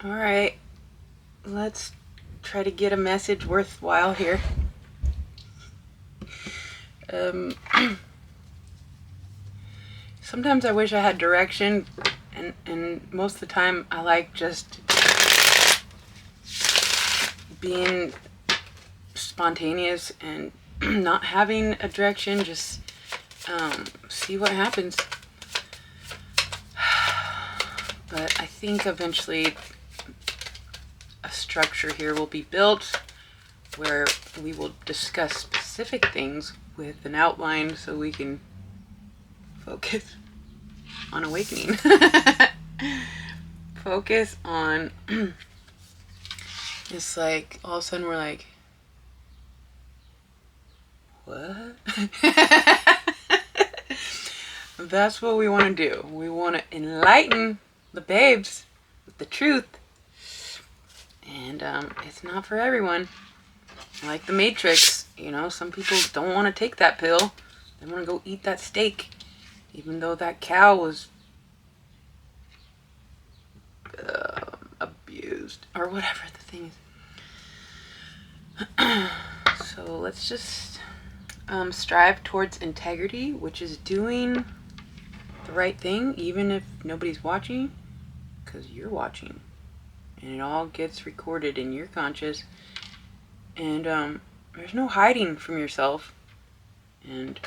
All right, let's try to get a message worthwhile here. Sometimes I wish I had direction, and most of the time I like just being spontaneous and not having a direction, just see what happens. But I think eventually a structure here will be built where we will discuss specific things with an outline so we can focus on awakening. Focus on it's like all of a sudden we're like, what? That's what we want to do. We want to enlighten the babes with the truth. And it's not for everyone. Like the Matrix, you know, some people don't want to take that pill. They want to go eat that steak. Even though that cow was abused. Or whatever the thing is. So let's just strive towards integrity, which is doing the right thing, even if nobody's watching. Because you're watching. And it all gets recorded in your conscious. And there's no hiding from yourself. And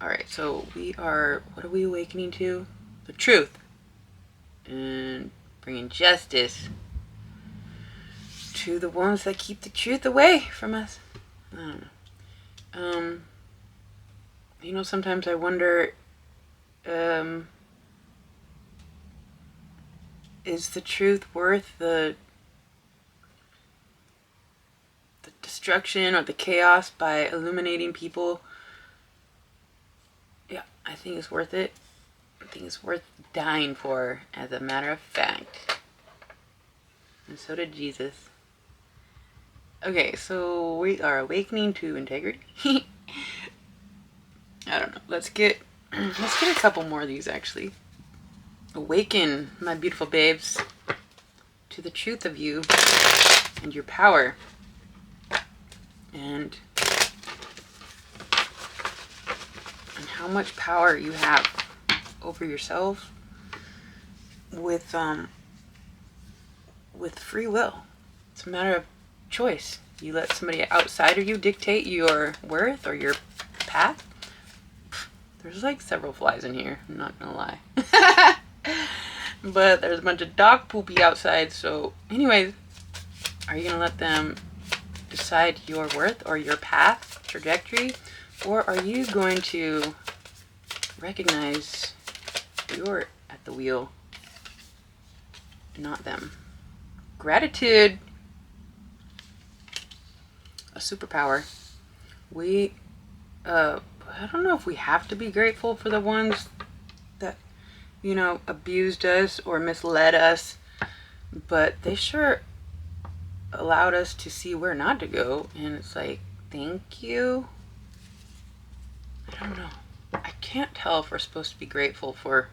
alright, so what are we awakening to? The truth. And bringing justice to the ones that keep the truth away from us. I don't know. You know, sometimes I wonder, is the truth worth the destruction or the chaos by illuminating people? Yeah, I think it's worth it. I think it's worth dying for, as a matter of fact. And so did Jesus. Okay, so we are awakening to integrity. I don't know. Let's get a couple more of these, actually. Awaken, my beautiful babes, to the truth of you and your power. And how much power you have over yourself with free will. It's a matter of choice. You let somebody outside of you dictate your worth or your path. There's like several flies in here, I'm not gonna lie. But there's a bunch of dog poopy outside, so anyways, are you gonna let them decide your worth or your path, trajectory? Or are you going to recognize you're at the wheel, not them? Gratitude, a superpower. I don't know if we have to be grateful for the ones that, you know, abused us or misled us, but they sure allowed us to see where not to go. And it's like, thank you. I don't know. I can't tell if we're supposed to be grateful for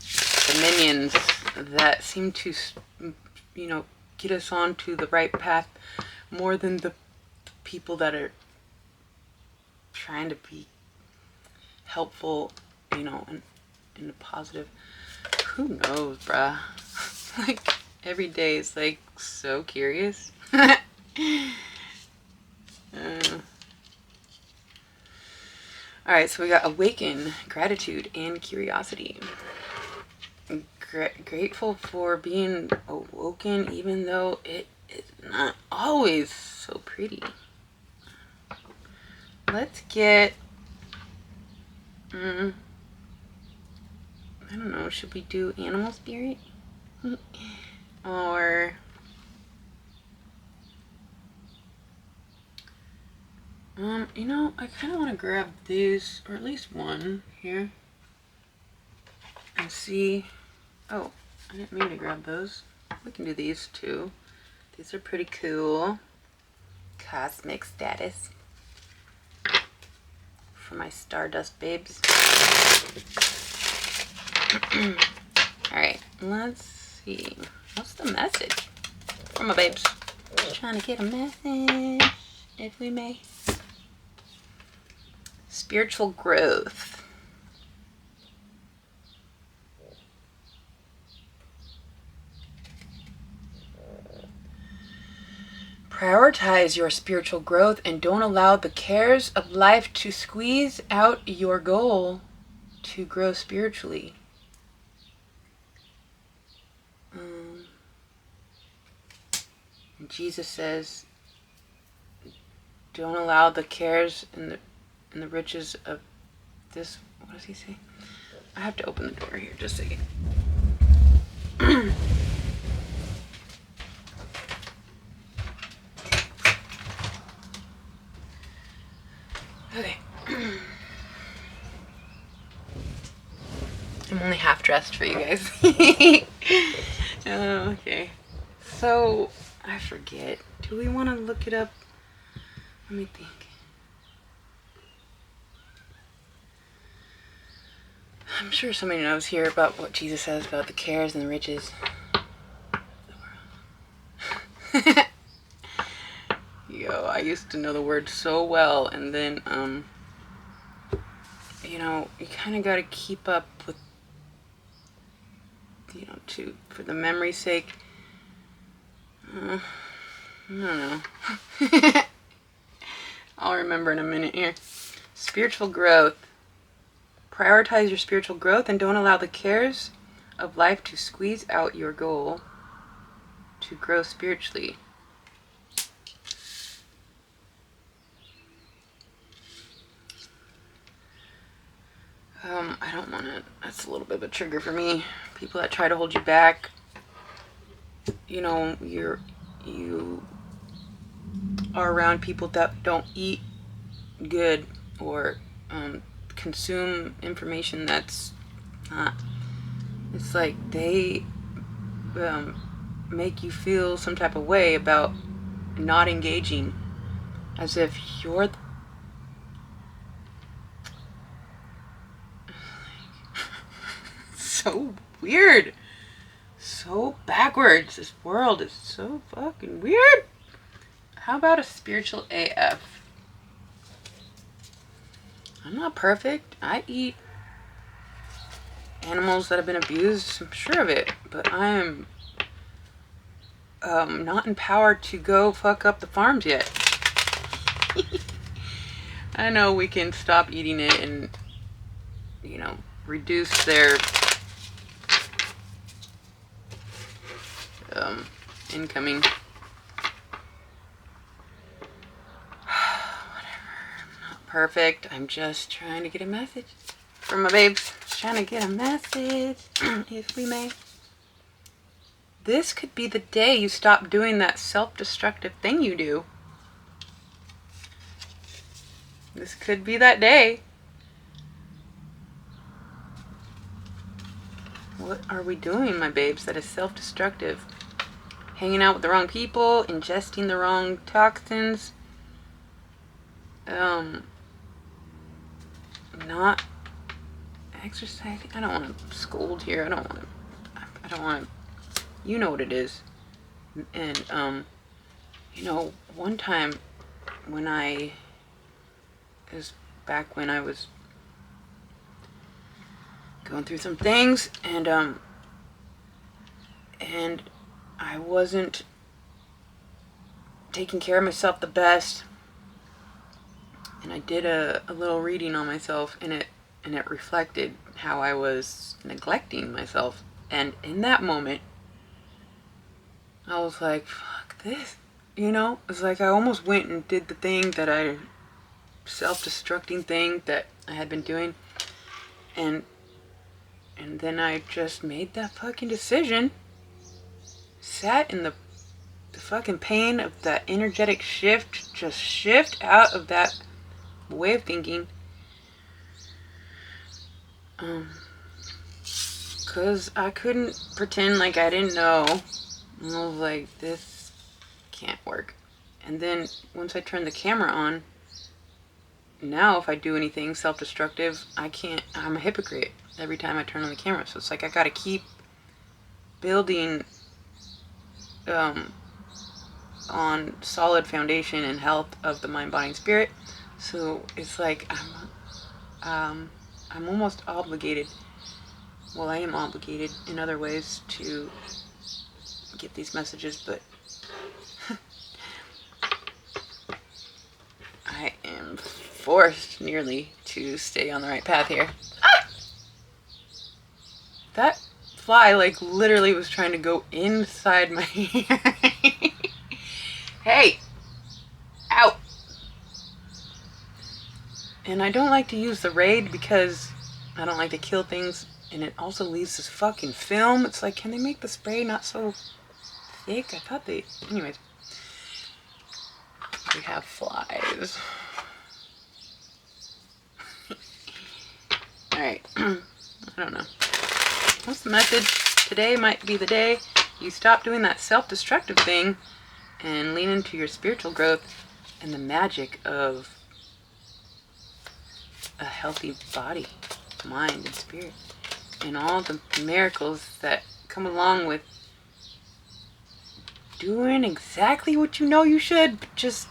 the minions that seem to, you know, get us onto the right path more than the people that are trying to be helpful, you know, in a positive. Who knows, bruh? Like, every day is like so curious. Alright, so we got awaken, gratitude, and curiosity. Grateful for being awoken, even though it is not always so pretty. Let's get, I don't know, should we do animal spirit? Or, you know, I kind of want to grab these, or at least one here, and see. Oh, I didn't mean to grab those. We can do these too. These are pretty cool. Cosmic status for my Stardust babes. Alright, let's see. What's the message from my babes? Just trying to get a message, if we may. Spiritual growth. Prioritize your spiritual growth and don't allow the cares of life to squeeze out your goal to grow spiritually. Jesus says, don't allow the cares and the riches of this. What does he say? I have to open the door here just a second. Okay. I'm only half dressed for you guys. Okay. So, I forget. Do we want to look it up? Let me think. I'm sure somebody knows here about what Jesus says about the cares and the riches of the world. Yo, I used to know the word so well, and then, you know, you kind of got to keep up with, you know, for the memory's sake. I don't know. I'll remember in a minute here. Spiritual growth. Prioritize your spiritual growth and don't allow the cares of life to squeeze out your goal to grow spiritually. I don't want to. That's a little bit of a trigger for me. People that try to hold you back. You know, you are around people that don't eat good or consume information that's not. It's like they make you feel some type of way about not engaging, as if you're so weird, so backwards. This world is so fucking weird. How about a spiritual AF? I'm not perfect. I eat animals that have been abused, I'm sure of it, but I'm not empowered to go fuck up the farms yet. I know we can stop eating it and, you know, reduce their incoming. Whatever. I'm not perfect. I'm just trying to get a message from my babes. Just trying to get a message, if we may. This could be the day you stop doing that self-destructive thing you do. This could be that day. What are we doing, my babes, that is self-destructive? Hanging out with the wrong people, ingesting the wrong toxins, not exercising. I don't want to scold here. I don't want to, you know what it is. And, you know, one time when it was back when I was going through some things, and I wasn't taking care of myself the best, and I did a little reading on myself, and it reflected how I was neglecting myself. And in that moment, I was like, fuck this, you know? It's like I almost went and did the thing that self-destructing thing that I had been doing, and then I just made that fucking decision, sat in the fucking pain of that energetic shift, just shift out of that way of thinking, because I couldn't pretend like I didn't know. And I was like, this can't work. And then once I turned the camera on, now if I do anything self-destructive, I'm a hypocrite every time I turn on the camera. So it's like I gotta keep building on solid foundation and health of the mind, body, and spirit. So it's like I'm almost obligated. Well, I am obligated in other ways to get these messages, but I am forced nearly to stay on the right path here. Ah! That fly like literally was trying to go inside my ear. Hey! Out! And I don't like to use the raid because I don't like to kill things, and it also leaves this fucking film. It's like, can they make the spray not so thick? I thought they... Anyways. We have flies. Alright. I don't know. What's the message? Today might be the day you stop doing that self-destructive thing and lean into your spiritual growth and the magic of a healthy body, mind, and spirit, and all the miracles that come along with doing exactly what you know you should, but just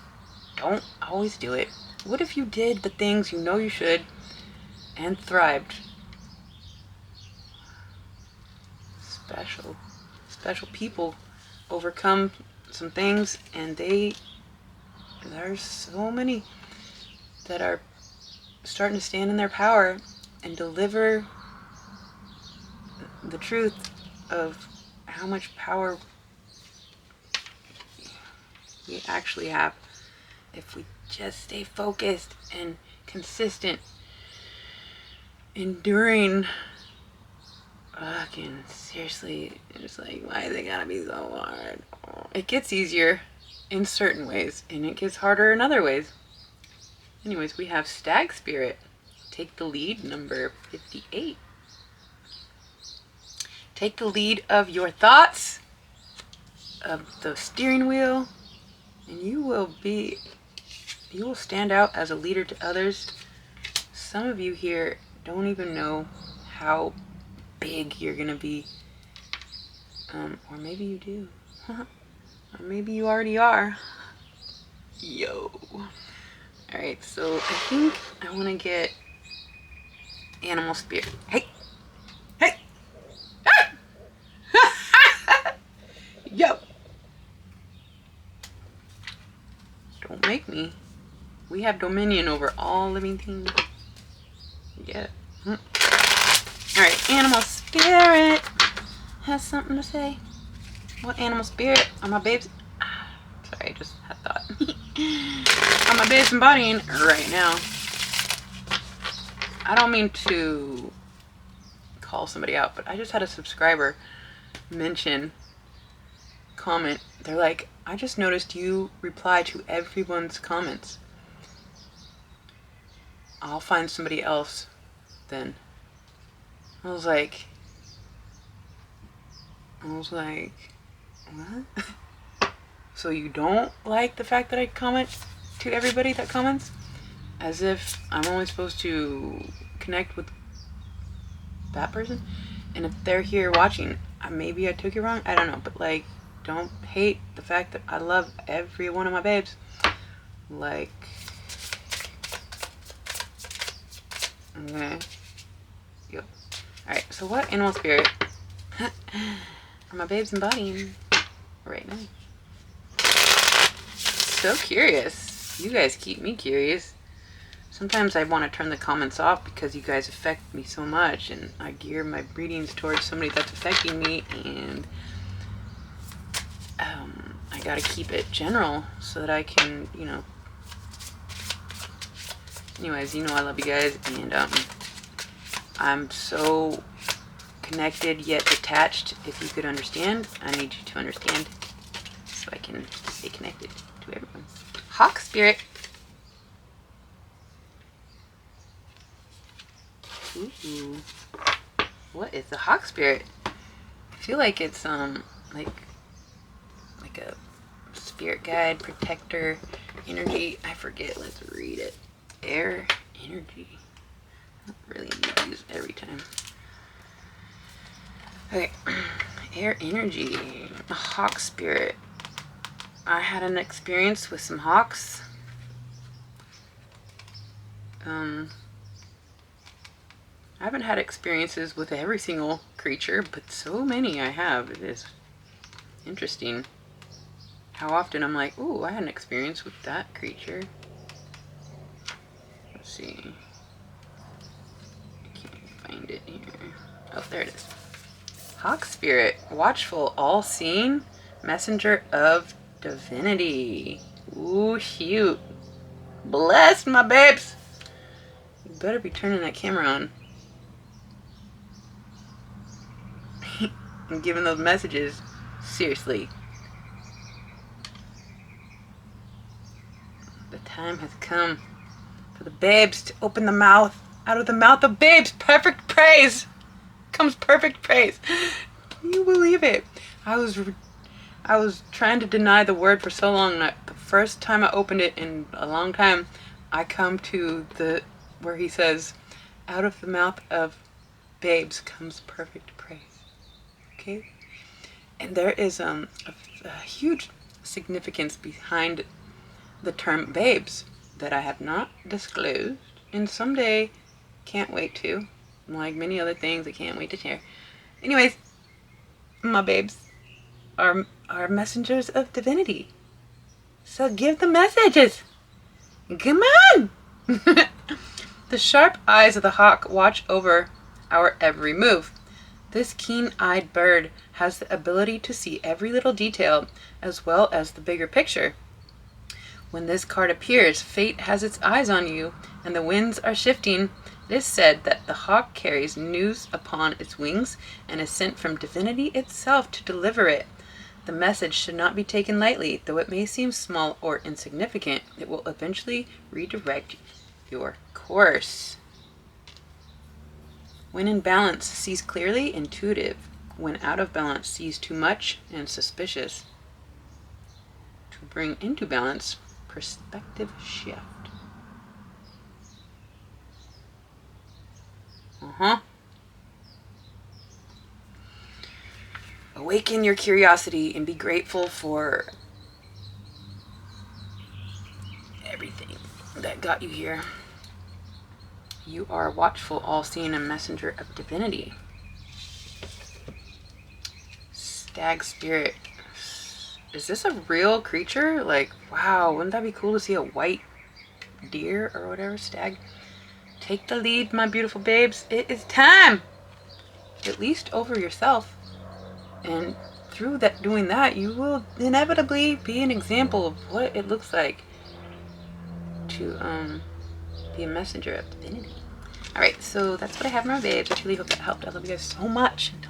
don't always do it. What if you did the things you know you should and thrived? Special people overcome some things, and there's so many that are starting to stand in their power and deliver the truth of how much power we actually have if we just stay focused and consistent, enduring. Fucking seriously, it's like, why is it gotta be so hard? It gets easier in certain ways, and it gets harder in other ways. Anyways, we have Stag Spirit. Take the lead, number 58. Take the lead of your thoughts, of the steering wheel, and you will stand out as a leader to others. Some of you here don't even know how big you're gonna be, or maybe you do, or maybe you already are. Yo. Alright, so I think I want to get Animal Spirit. Hey! Hey! Ah! Yo! Don't make me. We have dominion over all living things. Yeah. Alright, Animal Spirit has something to say. What animal spirit are my babes? Sorry, I just had thought. Are my babes embodying right now? I don't mean to call somebody out, but I just had a subscriber comment. They're like, I just noticed you reply to everyone's comments. I'll find somebody else then. I was like, what? So you don't like the fact that I comment to everybody that comments? As if I'm only supposed to connect with that person? And if they're here watching, maybe I took it wrong. I don't know. But like, don't hate the fact that I love every one of my babes. Like, okay. Yep. Alright, so what animal spirit are my babes embodying right now? So curious. You guys keep me curious. Sometimes I want to turn the comments off because you guys affect me so much, and I gear my readings towards somebody that's affecting me, and I gotta keep it general so that I can, anyways, I love you guys, and I'm so connected yet detached. If you could understand, I need you to understand so I can stay connected to everyone. Hawk Spirit. Ooh. What is the Hawk Spirit? I feel like it's like a spirit guide, protector, energy. I forget. Let's read it. Air energy. I don't really need these every time. Okay. Air energy. A hawk spirit. I had an experience with some hawks. I haven't had experiences with every single creature, but so many I have. It is interesting how often I'm like, ooh, I had an experience with that creature. Let's see. I can't find it here. Oh, there it is. Hawk spirit, watchful, all-seeing, messenger of divinity. Ooh, cute. Bless my babes. You better be turning that camera on. And giving those messages. Seriously. The time has come for the babes to open the mouth. Out of the mouth of babes, perfect praise. Comes perfect praise. Can you believe it? I was trying to deny the word for so long that the first time I opened it in a long time, I come to the where he says, out of the mouth of babes comes perfect praise. Okay? And there is a huge significance behind the term babes that I have not disclosed, and someday can't wait to. Like many other things, I can't wait to share. Anyways, my babes are messengers of divinity. So give the messages. Come on! The sharp eyes of the hawk watch over our every move. This keen-eyed bird has the ability to see every little detail as well as the bigger picture. When this card appears, fate has its eyes on you, and the winds are shifting. It is said that the hawk carries news upon its wings and is sent from divinity itself to deliver it. The message should not be taken lightly, though it may seem small or insignificant. It will eventually redirect your course. When in balance, sees clearly, intuitive. When out of balance, sees too much and suspicious. To bring into balance, perspective shift. Awaken your curiosity and be grateful for everything that got you here. You are watchful, all-seeing, and messenger of divinity. Stag spirit. Is this a real creature? Like, wow, wouldn't that be cool to see a white deer or whatever, stag? Take the lead, my beautiful babes. It is time. At least over yourself. And through that, doing that, you will inevitably be an example of what it looks like to be a messenger of divinity. Alright, so that's what I have, my babes. I truly hope that helped. I love you guys so much. Until